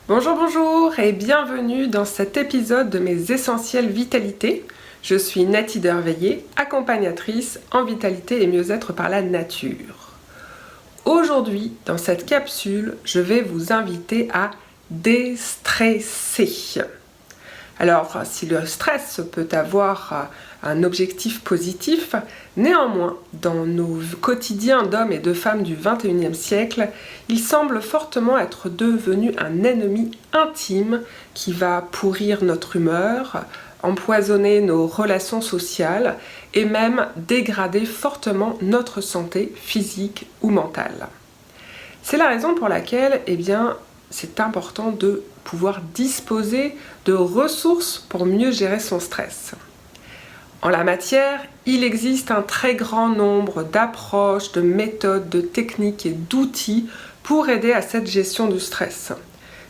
Bonjour, bonjour et bienvenue dans cet épisode de mes essentiels vitalité. Je suis Nathalie Derveillé, accompagnatrice en vitalité et mieux-être par la nature. Aujourd'hui, dans cette capsule, je vais vous inviter à déstresser. Alors, si le stress peut avoir un objectif positif, néanmoins, dans nos quotidiens d'hommes et de femmes du XXIe siècle, il semble fortement être devenu un ennemi intime qui va pourrir notre humeur, empoisonner nos relations sociales et même dégrader fortement notre santé physique ou mentale. C'est la raison pour laquelle, c'est important de pouvoir disposer de ressources pour mieux gérer son stress. En la matière, il existe un très grand nombre d'approches, de méthodes, de techniques et d'outils pour aider à cette gestion du stress.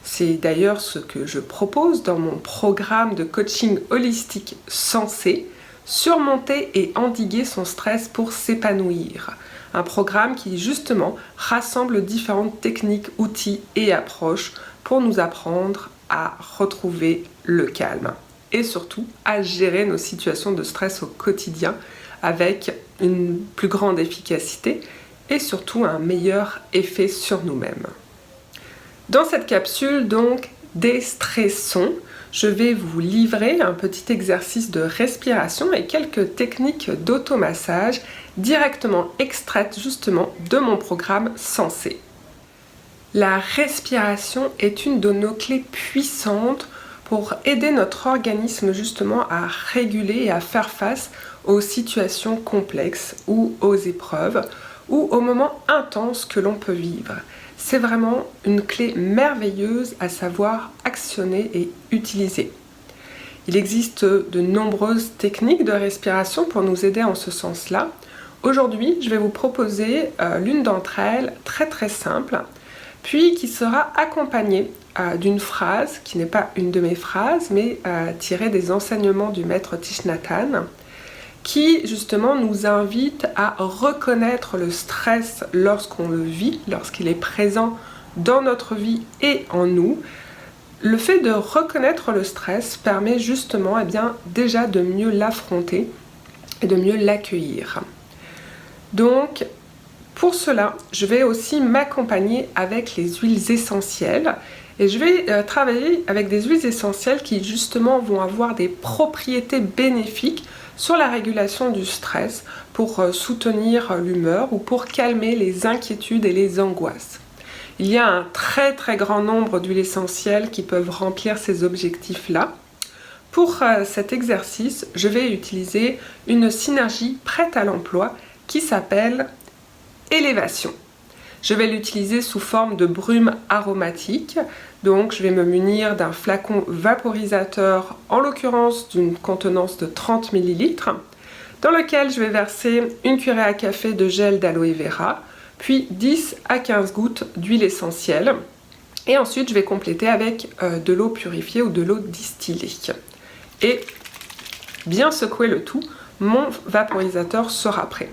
C'est d'ailleurs ce que je propose dans mon programme de coaching holistique Sensé, surmonter et endiguer son stress pour s'épanouir. Un programme qui justement rassemble différentes techniques, outils et approches pour nous apprendre à retrouver le calme et surtout à gérer nos situations de stress au quotidien avec une plus grande efficacité et surtout un meilleur effet sur nous-mêmes. Dans cette capsule, donc, déstressons, je vais vous livrer un petit exercice de respiration et quelques techniques d'automassage directement extraites justement de mon programme Sensé. La respiration est une de nos clés puissantes pour aider notre organisme justement à réguler et à faire face aux situations complexes ou aux épreuves ou aux moments intenses que l'on peut vivre. C'est vraiment une clé merveilleuse à savoir actionner et utiliser. Il existe de nombreuses techniques de respiration pour nous aider en ce sens-là. Aujourd'hui, je vais vous proposer l'une d'entre elles très simple, puis qui sera accompagnée d'une phrase qui n'est pas une de mes phrases, mais tirée des enseignements du maître Thich Nhat Hanh, qui justement nous invite à reconnaître le stress lorsqu'on le vit, lorsqu'il est présent dans notre vie et en nous. Le fait de reconnaître le stress permet justement déjà de mieux l'affronter et de mieux l'accueillir. Donc, pour cela, je vais aussi m'accompagner avec les huiles essentielles et je vais travailler avec des huiles essentielles qui justement vont avoir des propriétés bénéfiques sur la régulation du stress pour soutenir l'humeur ou pour calmer les inquiétudes et les angoisses. Il y a un très grand nombre d'huiles essentielles qui peuvent remplir ces objectifs-là. Pour cet exercice, je vais utiliser une synergie prête à l'emploi qui s'appelle Élévation. Je vais l'utiliser sous forme de brume aromatique. Donc je vais me munir d'un flacon vaporisateur, en l'occurrence d'une contenance de 30 ml, dans lequel je vais verser une cuillerée à café de gel d'aloe vera, puis 10 à 15 gouttes d'huile essentielle. Et ensuite je vais compléter avec de l'eau purifiée ou de l'eau distillée. Et bien secouer le tout, mon vaporisateur sera prêt.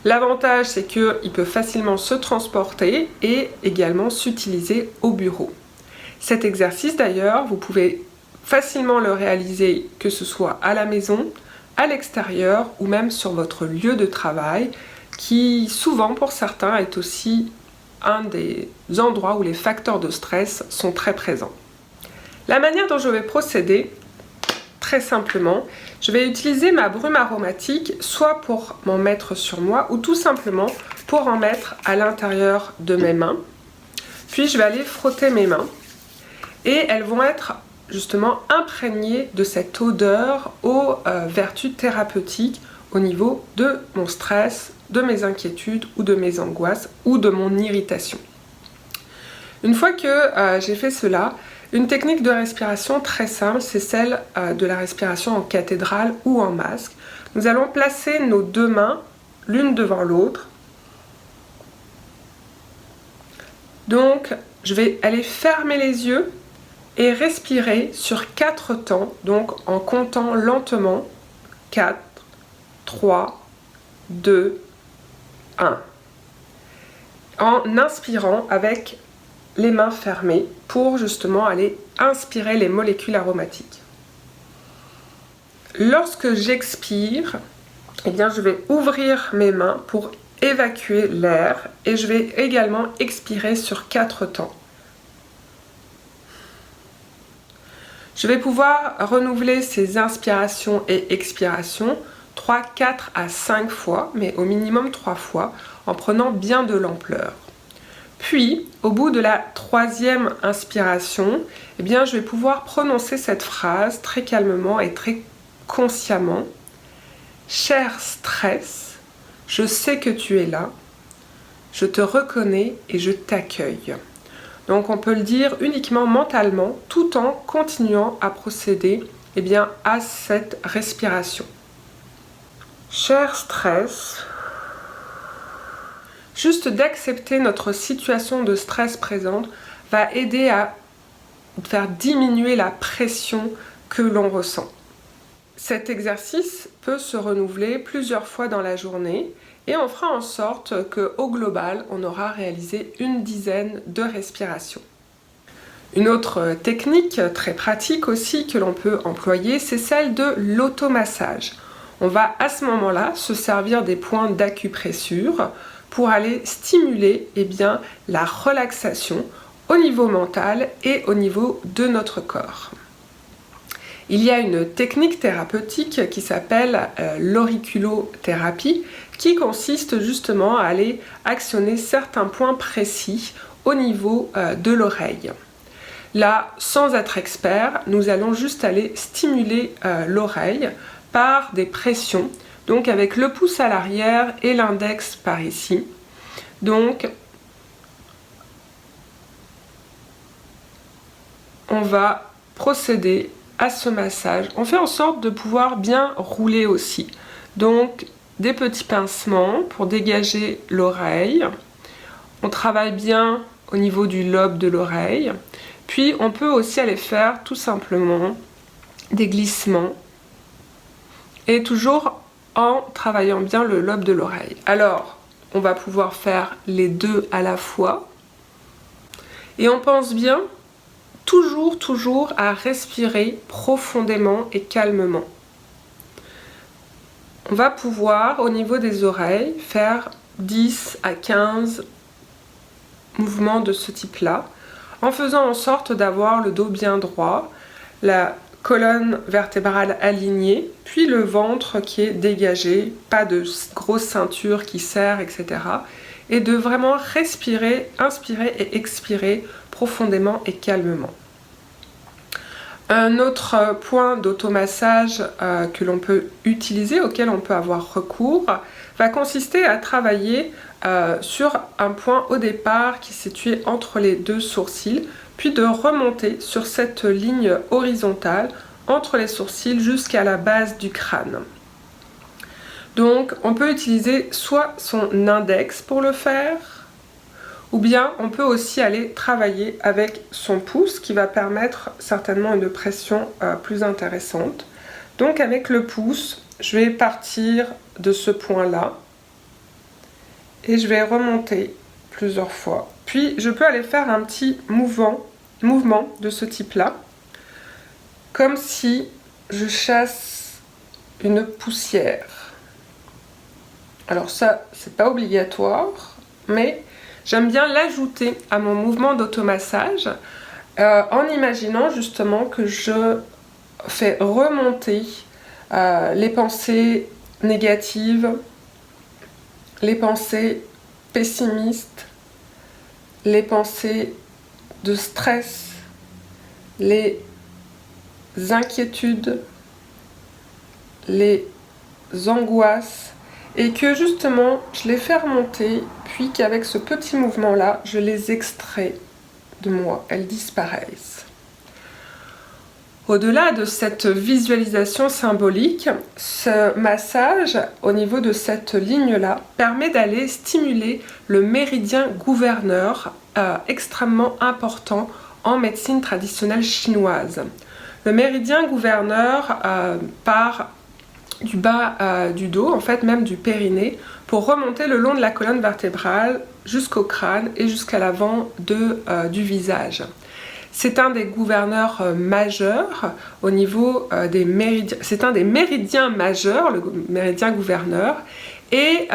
L'avantage, c'est qu'il peut facilement se transporter et également s'utiliser au bureau. Cet exercice d'ailleurs, vous pouvez facilement le réaliser que ce soit à la maison, à l'extérieur ou même sur votre lieu de travail, qui souvent pour certains est aussi un des endroits où les facteurs de stress sont très présents. La manière dont je vais procéder, très simplement, je vais utiliser ma brume aromatique soit pour m'en mettre sur moi ou tout simplement pour en mettre à l'intérieur de mes mains. Puis je vais aller frotter mes mains et elles vont être justement imprégnées de cette odeur aux vertus thérapeutiques au niveau de mon stress, de mes inquiétudes ou de mes angoisses ou de mon irritation. Une fois que j'ai fait cela, une technique de respiration très simple, c'est celle de la respiration en cathédrale ou en masque. Nous allons placer nos deux mains l'une devant l'autre. Donc, je vais aller fermer les yeux et respirer sur 4 temps, donc en comptant lentement 4, 3, 2, 1. En inspirant avec les mains fermées pour justement aller inspirer les molécules aromatiques. Lorsque j'expire, eh bien, je vais ouvrir mes mains pour évacuer l'air et je vais également expirer sur 4 temps. Je vais pouvoir renouveler ces inspirations et expirations 3, 4 à 5 fois, mais au minimum 3 fois, en prenant bien de l'ampleur. Puis, au bout de la 3e inspiration, eh bien, je vais pouvoir prononcer cette phrase très calmement et très consciemment. Cher stress, je sais que tu es là, je te reconnais et je t'accueille. Donc on peut le dire uniquement mentalement tout en continuant à procéder à cette respiration. Cher stress, juste d'accepter notre situation de stress présente va aider à faire diminuer la pression que l'on ressent. Cet exercice peut se renouveler plusieurs fois dans la journée et on fera en sorte qu'au global, on aura réalisé une dizaine de respirations. Une autre technique très pratique aussi que l'on peut employer, c'est celle de l'automassage. On va à ce moment-là se servir des points d'acupressure pour aller stimuler la relaxation au niveau mental et au niveau de notre corps. Il y a une technique thérapeutique qui s'appelle l'auriculothérapie qui consiste justement à aller actionner certains points précis au niveau de l'oreille. Là, sans être expert, nous allons juste aller stimuler l'oreille par des pressions, donc avec le pouce à l'arrière et l'index par ici. Donc, on va procéder à ce massage. On fait en sorte de pouvoir bien rouler aussi. Donc, des petits pincements pour dégager l'oreille. On travaille bien au niveau du lobe de l'oreille. Puis, on peut aussi aller faire tout simplement des glissements. Et toujours en travaillant bien le lobe de l'oreille. Alors, on va pouvoir faire les deux à la fois. Et on pense bien toujours à respirer profondément et calmement. On va pouvoir, au niveau des oreilles, faire 10 à 15 mouvements de ce type-là, en faisant en sorte d'avoir le dos bien droit, la colonne vertébrale alignée, puis le ventre qui est dégagé, pas de grosse ceinture qui serre, etc. Et de vraiment respirer, inspirer et expirer profondément et calmement. Un autre point d'automassage que l'on peut utiliser, auquel on peut avoir recours, va consister à travailler sur un point au départ qui est situé entre les deux sourcils, puis de remonter sur cette ligne horizontale entre les sourcils jusqu'à la base du crâne. Donc on peut utiliser soit son index pour le faire, ou bien on peut aussi aller travailler avec son pouce qui va permettre certainement une pression plus intéressante. Donc avec le pouce, je vais partir de ce point-là et je vais remonter plusieurs fois. Puis je peux aller faire un petit mouvement de ce type-là, comme si je chasse une poussière. Alors ça, c'est pas obligatoire, mais j'aime bien l'ajouter à mon mouvement d'automassage en imaginant justement que je fais remonter les pensées négatives, les pensées pessimistes, les pensées de stress, les inquiétudes, les angoisses, et que justement je les fais remonter, puis qu'avec ce petit mouvement là je les extrais de moi, elles disparaissent. Au-delà de cette visualisation symbolique, ce massage au niveau de cette ligne là permet d'aller stimuler le méridien gouverneur extrêmement important en médecine traditionnelle chinoise. Le méridien gouverneur part du bas du dos, en fait même du périnée, pour remonter le long de la colonne vertébrale jusqu'au crâne et jusqu'à l'avant du visage. C'est un des gouverneurs majeurs au niveau des méridiens. C'est un des méridiens majeurs, le méridien gouverneur, et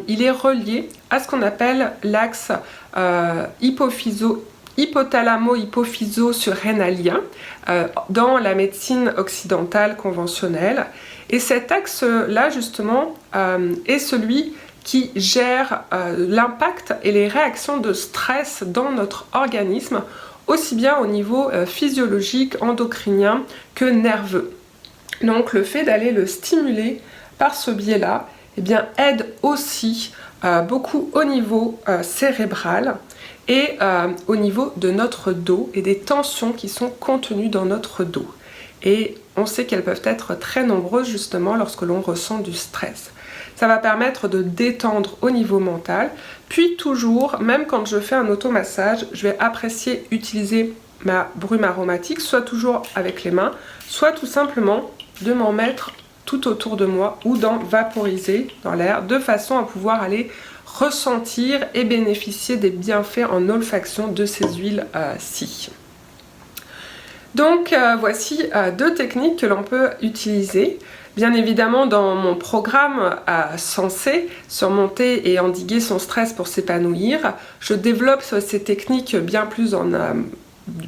il est relié à ce qu'on appelle l'axe hypothalamo-hypophyso-surrénalien dans la médecine occidentale conventionnelle. Et cet axe-là, justement, est celui qui gère l'impact et les réactions de stress dans notre organisme, aussi bien au niveau physiologique, endocrinien que nerveux. Donc le fait d'aller le stimuler par ce biais-là, eh bien, aide aussi beaucoup au niveau cérébral et au niveau de notre dos et des tensions qui sont contenues dans notre dos. Et on sait qu'elles peuvent être très nombreuses justement lorsque l'on ressent du stress. Ça va permettre de détendre au niveau mental. Puis toujours, même quand je fais un automassage, je vais apprécier utiliser ma brume aromatique, soit toujours avec les mains, soit tout simplement de m'en mettre tout autour de moi ou d'en vaporiser dans l'air, de façon à pouvoir aller ressentir et bénéficier des bienfaits en olfaction de ces huiles-ci. Donc voici deux techniques que l'on peut utiliser. Bien évidemment, dans mon programme censé surmonter et endiguer son stress pour s'épanouir, je développe ces techniques bien plus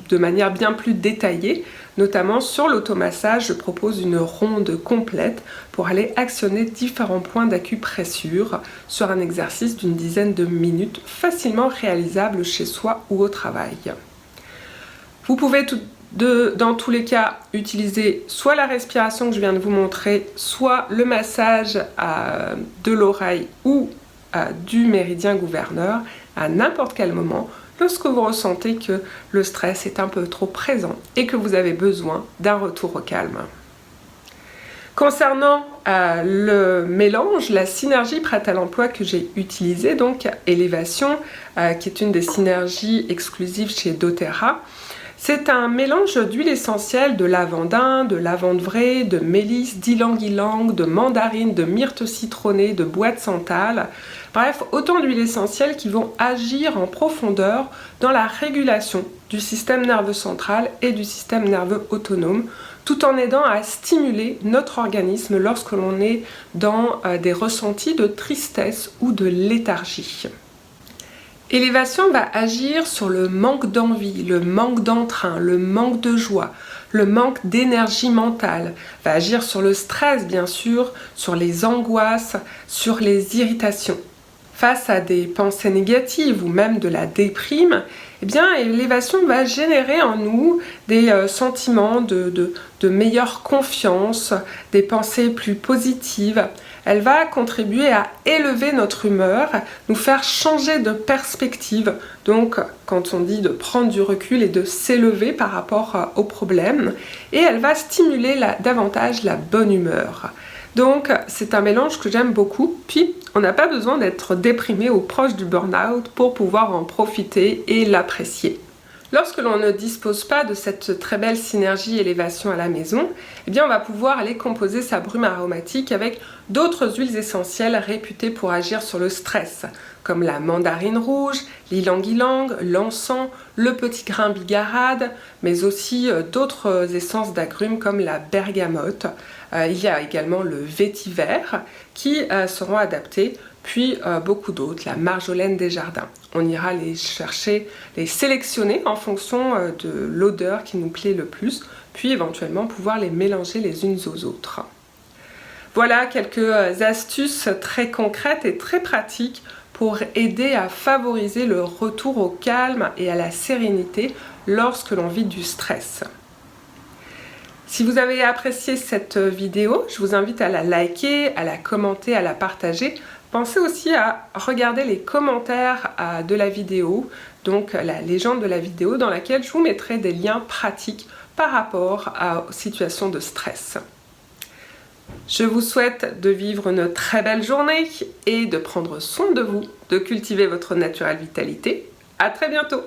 de manière bien plus détaillée. Notamment sur l'automassage, je propose une ronde complète pour aller actionner différents points d'acupressure sur un exercice d'une dizaine de minutes, facilement réalisable chez soi ou au travail. Vous pouvez dans tous les cas utiliser soit la respiration que je viens de vous montrer, soit le massage de l'oreille ou du méridien gouverneur à n'importe quel moment lorsque vous ressentez que le stress est un peu trop présent et que vous avez besoin d'un retour au calme. Concernant le mélange, la synergie prête à l'emploi que j'ai utilisée, donc Élévation, qui est une des synergies exclusives chez doTERRA, c'est un mélange d'huile essentielle de lavandin, de lavande vraie, de mélisse, d'ylang-ylang, de mandarine, de myrte citronnée, de bois de santal. Bref, autant d'huiles essentielles qui vont agir en profondeur dans la régulation du système nerveux central et du système nerveux autonome, tout en aidant à stimuler notre organisme lorsque l'on est dans des ressentis de tristesse ou de léthargie. Élévation va agir sur le manque d'envie, le manque d'entrain, le manque de joie, le manque d'énergie mentale, va agir sur le stress bien sûr, sur les angoisses, sur les irritations. Face à des pensées négatives ou même de la déprime, eh bien, Élévation va générer en nous des sentiments de meilleure confiance, des pensées plus positives. Elle va contribuer à élever notre humeur, nous faire changer de perspective. Donc, quand on dit de prendre du recul et de s'élever par rapport aux problèmes, et elle va stimuler davantage la bonne humeur. Donc, c'est un mélange que j'aime beaucoup. Puis, on n'a pas besoin d'être déprimé ou proche du burn-out pour pouvoir en profiter et l'apprécier. Lorsque l'on ne dispose pas de cette très belle synergie Élévation à la maison, eh bien on va pouvoir aller composer sa brume aromatique avec d'autres huiles essentielles réputées pour agir sur le stress, comme la mandarine rouge, l'ylang-ylang, l'encens, le petit grain bigarade, mais aussi d'autres essences d'agrumes comme la bergamote. Il y a également le vétiver qui seront adaptés, puis beaucoup d'autres, la marjolaine des jardins. On ira les chercher, les sélectionner en fonction de l'odeur qui nous plaît le plus, puis éventuellement pouvoir les mélanger les unes aux autres. Voilà quelques astuces très concrètes et très pratiques pour aider à favoriser le retour au calme et à la sérénité lorsque l'on vit du stress. Si vous avez apprécié cette vidéo, je vous invite à la liker, à la commenter, à la partager. Pensez aussi à regarder les commentaires de la vidéo, donc la légende de la vidéo dans laquelle je vous mettrai des liens pratiques par rapport aux situations de stress. Je vous souhaite de vivre une très belle journée et de prendre soin de vous, de cultiver votre naturelle vitalité. À très bientôt!